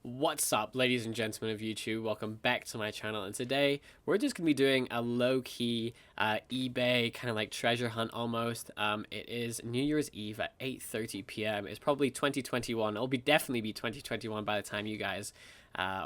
What's up, ladies and gentlemen of YouTube? Welcome back to my channel, and today we're just gonna be doing a low-key eBay kind of like treasure hunt almost. It is New Year's Eve at 8:30 p.m. It's probably 2021. It'll definitely be 2021 by the time you guys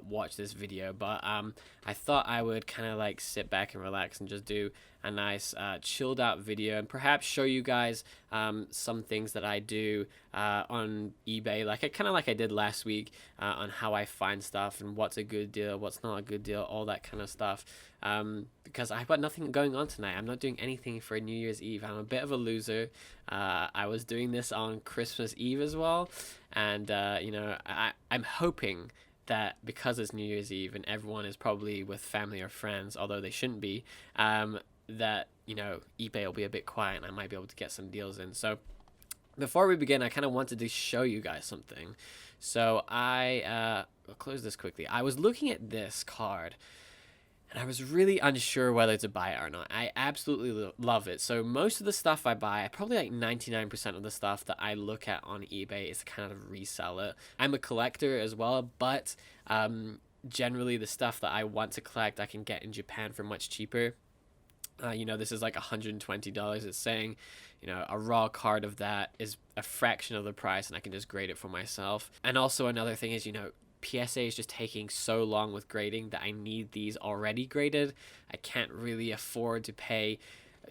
watch this video, but I thought I would kind of like sit back and relax and just do a nice chilled out video and perhaps show you guys some things that I do on eBay, like I did last week, on how I find stuff and what's a good deal, what's not a good deal, all that kind of stuff, because I've got nothing going on tonight. I'm not doing anything for New Year's Eve. I'm a bit of a loser. I was doing this on Christmas Eve as well, and you know, I'm hoping that because it's New Year's Eve and everyone is probably with family or friends, although they shouldn't be, that, you know, eBay will be a bit quiet and I might be able to get some deals in. So before we begin, I kind of wanted to show you guys something. So I'll close this quickly. I was looking at this card and I was really unsure whether to buy it or not. I absolutely love it. So most of the stuff I buy, probably like 99% of the stuff that I look at on eBay is to kind of resell it. I'm a collector as well, but generally the stuff that I want to collect I can get in Japan for much cheaper. You know, this is like $120. It's saying, you know, a raw card of that is a fraction of the price and I can just grade it for myself. And also another thing is, you know, PSA is just taking so long with grading that I need these already graded. I can't really afford to pay,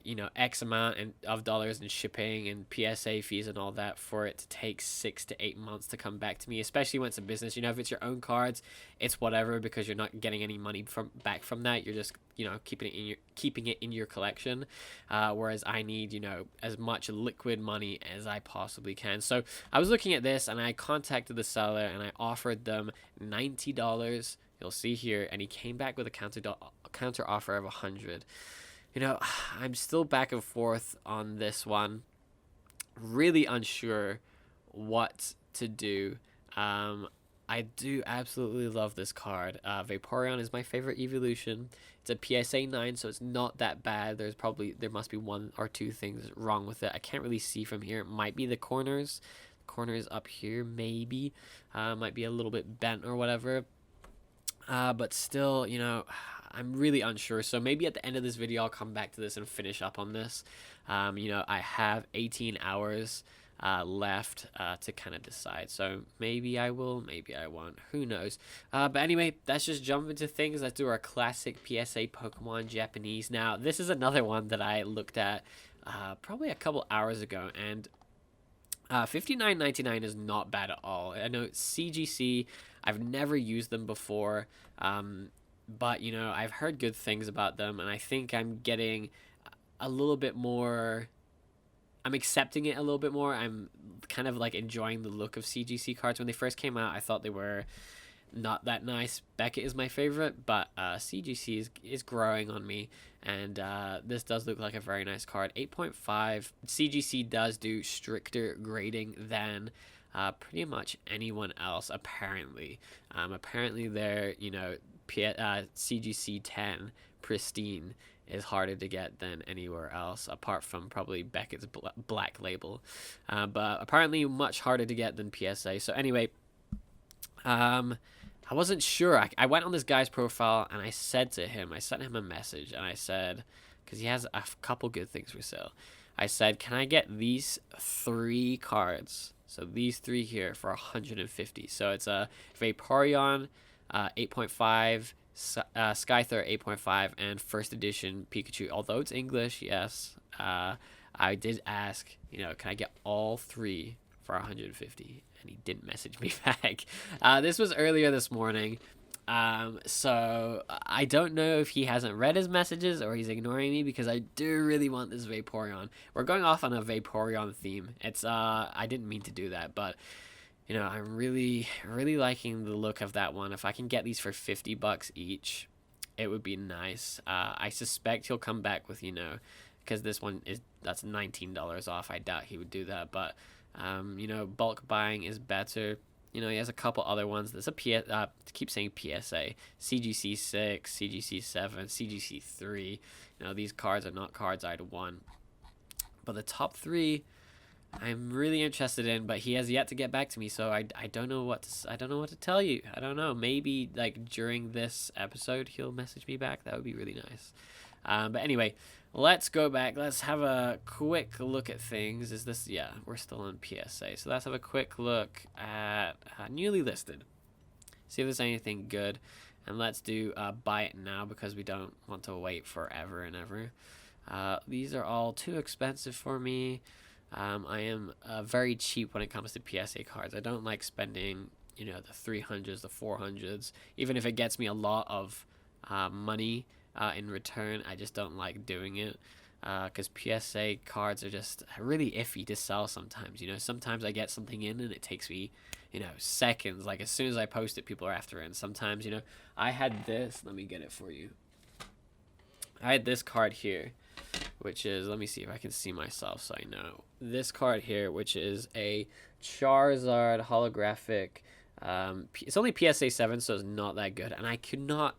you know, X amount of dollars in shipping and PSA fees and all that for it to take 6 to 8 months to come back to me, especially when it's a business. You know, if it's your own cards, it's whatever because you're not getting any money back from that. You're just, you know, keeping it in your collection, whereas I need, you know, as much liquid money as I possibly can. So I was looking at this and I contacted the seller and I offered them $90. You'll see here, and he came back with a counter offer of $100. You know, I'm still back and forth on this one. Really unsure what to do. I do absolutely love this card. Vaporeon is my favorite evolution. It's a PSA 9, so it's not that bad. There must be one or two things wrong with it. I can't really see from here. It might be the corners. The corners up here, maybe. Might be a little bit bent or whatever. But still, you know, I'm really unsure. So maybe at the end of this video, I'll come back to this and finish up on this. You know, I have 18 hours left to kind of decide. So maybe I will, maybe I won't. Who knows? But anyway, let's just jump into things. Let's do our classic PSA Pokemon Japanese. Now, this is another one that I looked at probably a couple hours ago, and $59.99 is not bad at all. I know CGC, I've never used them before, but, you know, I've heard good things about them, and I think I'm getting a little bit more, I'm accepting it a little bit more. I'm kind of like enjoying the look of CGC cards. When they first came out, I thought they were not that nice. Beckett is my favorite, but CGC is growing on me, and this does look like a very nice card. 8.5. CGC does do stricter grading than pretty much anyone else, apparently. Apparently their, you know, CGC 10 pristine is harder to get than anywhere else, apart from probably Beckett's black label, but apparently much harder to get than PSA. So anyway, I wasn't sure. I went on this guy's profile and I said to him, I sent him a message and I said, because he has a couple good things for sale, I said, can I get these 3 cards? So these 3 here for 150. So it's a Vaporeon 8.5, Skyther 8.5, and first edition Pikachu. Although it's English, yes, I did ask, you know, can I get all 3 for 150? And he didn't message me back. This was earlier this morning, so I don't know if he hasn't read his messages or he's ignoring me, because I do really want this Vaporeon. We're going off on a Vaporeon theme. It's I didn't mean to do that, but you know, I'm really liking the look of that one. If I can get these for $50 each, it would be nice. I suspect he'll come back with, you know, because this one that's $19 off. I doubt he would do that, but you know, bulk buying is better. You know, he has a couple other ones. There's a keep saying PSA, CGC 6, CGC 7, CGC 3. You know, these cards are not cards I'd want. But the top 3 I'm really interested in, but he has yet to get back to me, so I don't know what I don't know what to tell you. I don't know. Maybe like during this episode he'll message me back. That would be really nice. But anyway, let's go back. Let's have a quick look at things. Is this, yeah, we're still on PSA. So let's have a quick look at newly listed. See if there's anything good. And let's do buy it now because we don't want to wait forever and ever. These are all too expensive for me. I am very cheap when it comes to PSA cards. I don't like spending, you know, the 300s, the 400s, even if it gets me a lot of money in return. I just don't like doing it because PSA cards are just really iffy to sell sometimes. You know, sometimes I get something in and it takes me, you know, seconds. Like as soon as I post it, people are after it. And sometimes, you know, I had this. Let me get it for you. I had this card here, which is, let me see if I can see myself so I know. This card here, which is a Charizard holographic. It's only PSA 7, so it's not that good. And I could not,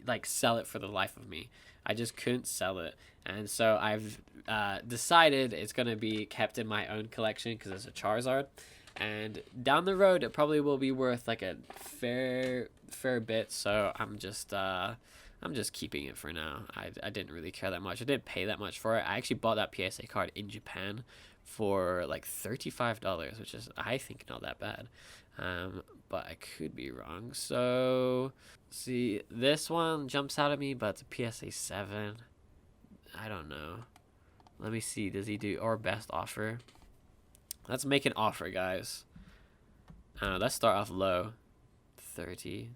like, sell it for the life of me. I just couldn't sell it. And so I've decided it's going to be kept in my own collection because it's a Charizard. And down the road, it probably will be worth, like, a fair bit. So I'm just keeping it for now. I didn't really care that much. I didn't pay that much for it. I actually bought that PSA card in Japan for like $35, which is, I think, not that bad. But I could be wrong. So, see, this one jumps out at me, but it's a PSA 7. I don't know. Let me see. Does he do or best offer? Let's make an offer, guys. Let's start off low. 30.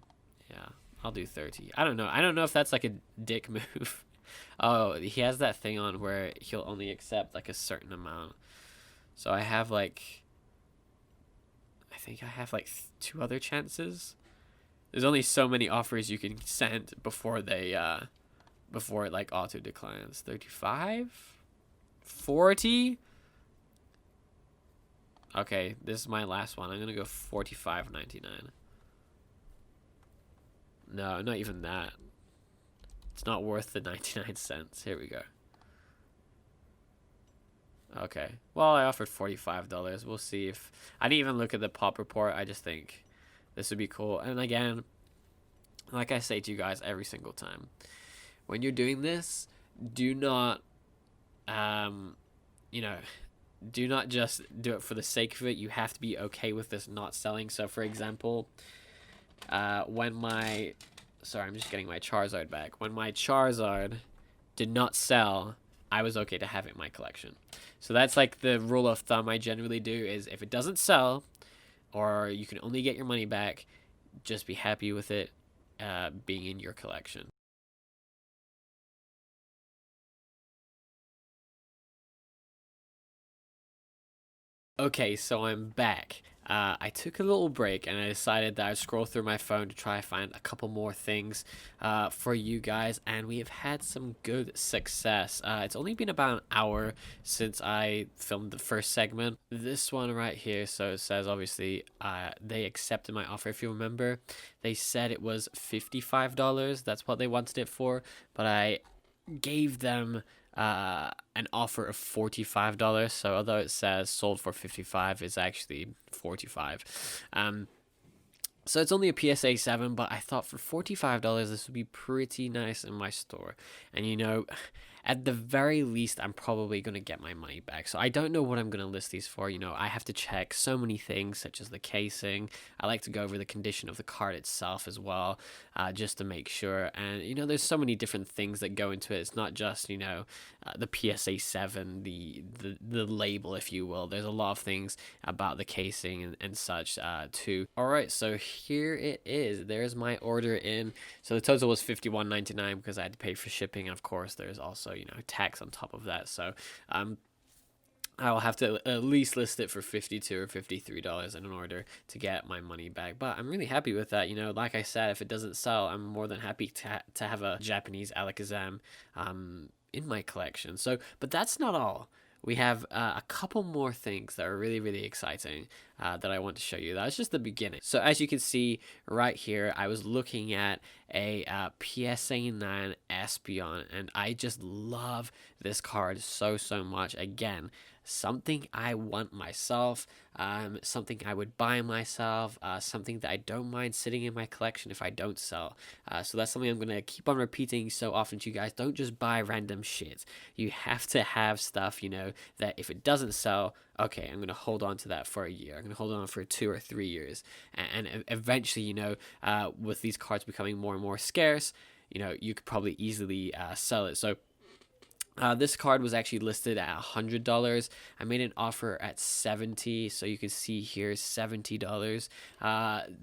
Yeah. I'll do 30. I don't know. I don't know if that's like a dick move. Oh, he has that thing on where he'll only accept like a certain amount. So I have like, I think I have like 2 other chances. There's only so many offers you can send before they, before it like auto declines. 35? 40? Okay, this is my last one. I'm gonna go 45.99. No, not even that. It's not worth the 99 cents. Here we go. Okay. Well, I offered $45. We'll see if... I didn't even look at the pop report. I just think this would be cool. And again, like I say to you guys every single time, when you're doing this, do not, you know, do not just do it for the sake of it. You have to be okay with this not selling. So, for example... when my... Sorry, I'm just getting my Charizard back. When my Charizard did not sell, I was okay to have it in my collection. So that's like the rule of thumb I generally do is if it doesn't sell, or you can only get your money back, just be happy with it being in your collection. Okay, so I'm back. I took a little break and I decided that I'd scroll through my phone to try to find a couple more things for you guys, and we have had some good success. It's only been about an hour since I filmed the first segment. This one right here, so it says obviously they accepted my offer. If you remember, they said it was $55. That's what they wanted it for, but I gave them an offer of $45. So although it says sold for 55, it's actually 45. So it's only a PSA 7, but I thought for $45 this would be pretty nice in my store. And you know, at the very least, I'm probably going to get my money back. So I don't know what I'm going to list these for. You know, I have to check so many things, such as the casing. I like to go over the condition of the card itself as well, just to make sure. And, you know, there's so many different things that go into it. It's not just, you know, the PSA 7, the label, if you will. There's a lot of things about the casing and such, too. All right, so here it is. There's my order in. So the total was $51.99 because I had to pay for shipping. And of course, there's also, you know, tax on top of that. So I will have to at least list it for $52 or $53 in order to get my money back. But I'm really happy with that. You know, like I said, if it doesn't sell, I'm more than happy to have a Japanese Alakazam in my collection. So, but that's not all. We have a couple more things that are really, really exciting that I want to show you. That's just the beginning. So as you can see right here, I was looking at a PSA 9 Espeon, and I just love this card so much. Again, something I want myself, something I would buy myself, something that I don't mind sitting in my collection if I don't sell. So that's something I'm going to keep on repeating so often to you guys. Don't just buy random shit. You have to have stuff, you know, that if it doesn't sell, okay, I'm going to hold on to that for a year. I'm going to hold on for 2 or 3 years. And eventually, you know, with these cards becoming more and more scarce, you know, you could probably easily sell it. So this card was actually listed at $100. I made an offer at $70, so you can see here $70.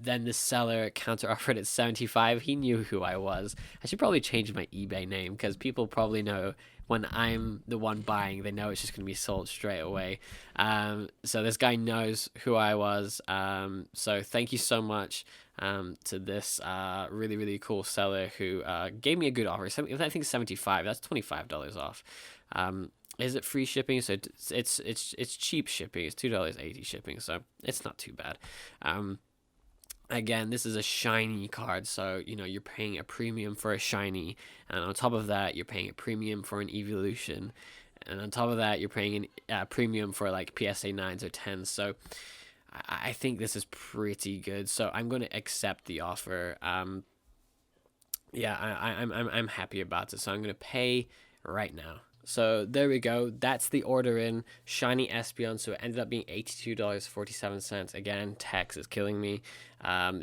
Then the seller counter offered at $75. He knew who I was. I should probably change my eBay name because people probably know when I'm the one buying, they know it's just going to be sold straight away. So this guy knows who I was. So thank you so much to this really cool seller who gave me a good offer. I think 75. That's $25 off. Is it free shipping? So it's cheap shipping. It's $2.80 shipping. So it's not too bad. Again, this is a shiny card, so you know you're paying a premium for a shiny, and on top of that you're paying a premium for an evolution, and on top of that you're paying a premium for like PSA 9s or 10s. So I think this is pretty good, so I'm going to accept the offer. Yeah, I'm happy about it, so I'm going to pay right now. So there we go. That's the order in shiny Espeon. So it ended up being $82.47. Again, tax is killing me.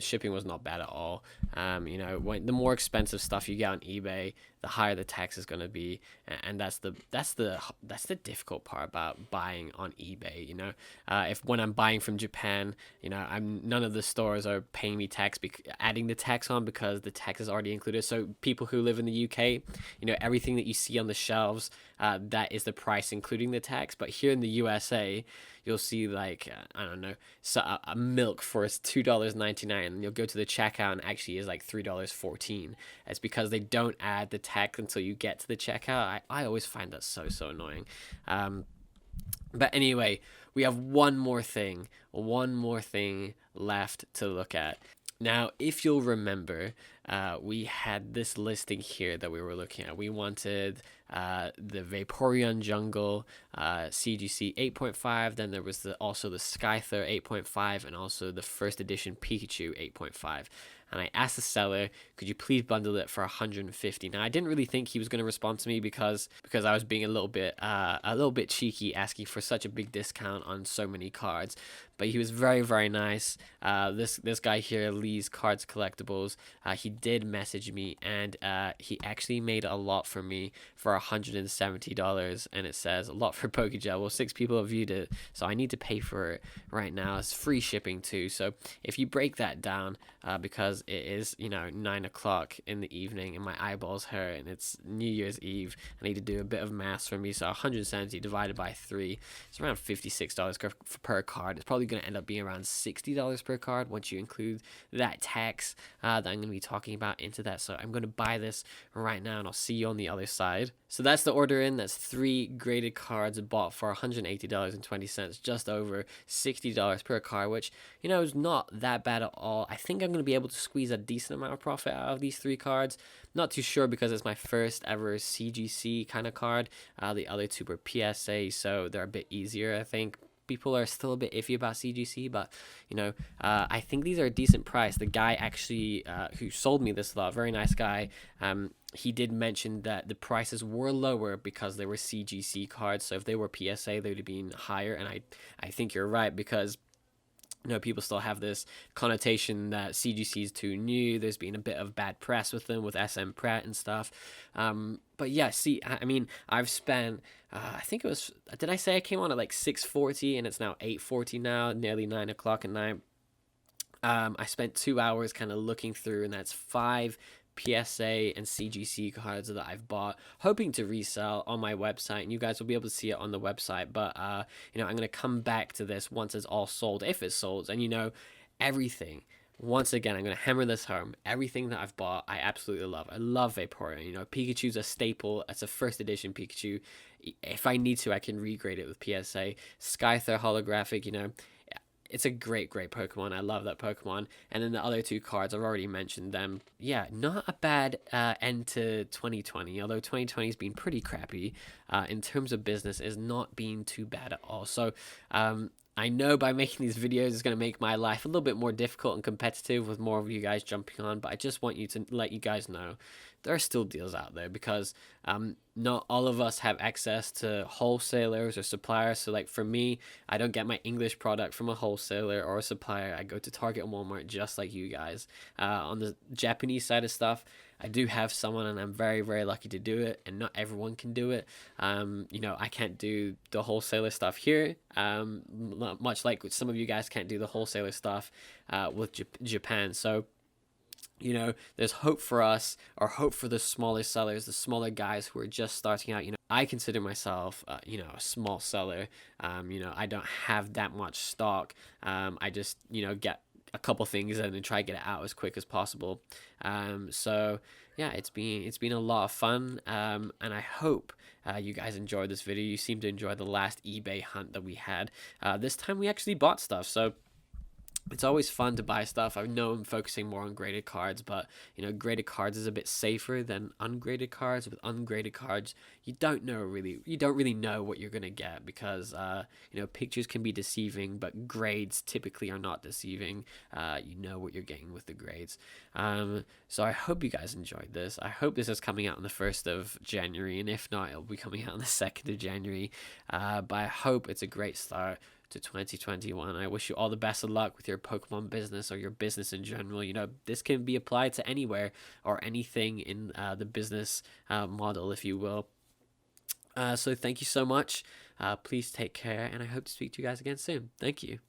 Shipping was not bad at all. You know, the more expensive stuff you get on eBay, the higher the tax is going to be, and that's the difficult part about buying on eBay. You know, if when I'm buying from Japan, you know, none of the stores are paying me tax, adding the tax on, because the tax is already included. So people who live in the UK, you know, everything that you see on the shelves, that is the price including the tax. But here in the USA, you'll see like I don't know, so a milk for $2.99, and you'll go to the checkout and actually is like $3.14. It's because they don't add the tax until you get to the checkout. I always find that so annoying. But anyway, we have one more thing left to look at. Now, if you'll remember, we had this listing here that we were looking at. We wanted the Vaporeon Jungle CGC 8.5. Then there was also the Skyther 8.5, and also the first edition Pikachu 8.5. And I asked the seller, could you please bundle it for $150? Now, I didn't really think he was going to respond to me because I was being a little bit cheeky, asking for such a big discount on so many cards. But he was very nice. This guy here, Lee's Cards Collectibles, he did message me, and he actually made a lot for me for $170. And it says a lot for PokeJebel. 6 people have viewed it, so I need to pay for it right now. It's free shipping too. So if you break that down, because it is, you know, 9 o'clock in the evening and my eyeballs hurt and it's New Year's Eve, I need to do a bit of math for me. So 170 divided by 3, it's around $56 per card. It's probably going to end up being around $60 per card once you include that tax that I'm going to be talking about into that. So I'm going to buy this right now, and I'll see you on the other side. So that's the order in. That's 3 graded cards bought for $180.20, just over $60 per card, which, you know, is not that bad at all. I think I'm going to be able to squeeze a decent amount of profit out of these 3 cards. Not too sure because it's my first ever CGC kind of card. The other 2 were PSA, so they're a bit easier, I think. People are still a bit iffy about CGC, but you know, I think these are a decent price. The guy actually who sold me this lot, very nice guy, he did mention that the prices were lower because they were CGC cards. So if they were PSA, they would have been higher. And I think you're right, because you know, people still have this connotation that CGC is too new. There's been a bit of bad press with them, with SM Pratt and stuff. But yeah, see, I mean, I've spent, I think it was, did I say I came on at like 6:40 and it's now 8:40 now, nearly 9 o'clock at night. I spent 2 hours kind of looking through, and that's 5 PSA and CGC cards that I've bought, hoping to resell on my website, and you guys will be able to see it on the website. But you know, I'm gonna come back to this once it's all sold, if it's sold. And you know, everything, once again, I'm gonna hammer this home, everything that I've bought I absolutely love. I love Vaporeon. You know, Pikachu's a staple. It's a first edition Pikachu. If I need to, I can regrade it with PSA. Skyther holographic, you know, it's a great Pokemon. I love that Pokemon. And then the other two cards, I've already mentioned them. Yeah, not a bad end to 2020, although 2020 has been pretty crappy in terms of business. Is not being too bad at all. So I know by making these videos is going to make my life a little bit more difficult and competitive with more of you guys jumping on, but I just want you to let you guys know there are still deals out there, because not all of us have access to wholesalers or suppliers. So like for me, I don't get my English product from a wholesaler or a supplier. I go to Target and Walmart just like you guys. On the Japanese side of stuff, I do have someone, and I'm very, very lucky to do it, and not everyone can do it. You know, I can't do the wholesaler stuff here, much like some of you guys can't do the wholesaler stuff with Japan. So, you know, there's hope for us, or hope for the smaller sellers, the smaller guys who are just starting out. You know, I consider myself, you know, a small seller. You know, I don't have that much stock. I just, you know, get a couple things in and try to get it out as quick as possible. So yeah, it's been a lot of fun, and I hope you guys enjoyed this video. You seem to enjoy the last eBay hunt that we had. This time we actually bought stuff, so it's always fun to buy stuff. I know I'm focusing more on graded cards, but you know, graded cards is a bit safer than ungraded cards. With ungraded cards, you don't really know what you're gonna get, because you know, pictures can be deceiving, but grades typically are not deceiving. You know what you're getting with the grades. So I hope you guys enjoyed this. I hope this is coming out on the 1st of January, and if not, it'll be coming out on the 2nd of January. But I hope it's a great start to 2021. I wish you all the best of luck with your Pokemon business, or your business in general. You know, this can be applied to anywhere or anything in the business model, if you will. So thank you so much. Please take care, and I hope to speak to you guys again soon. Thank you.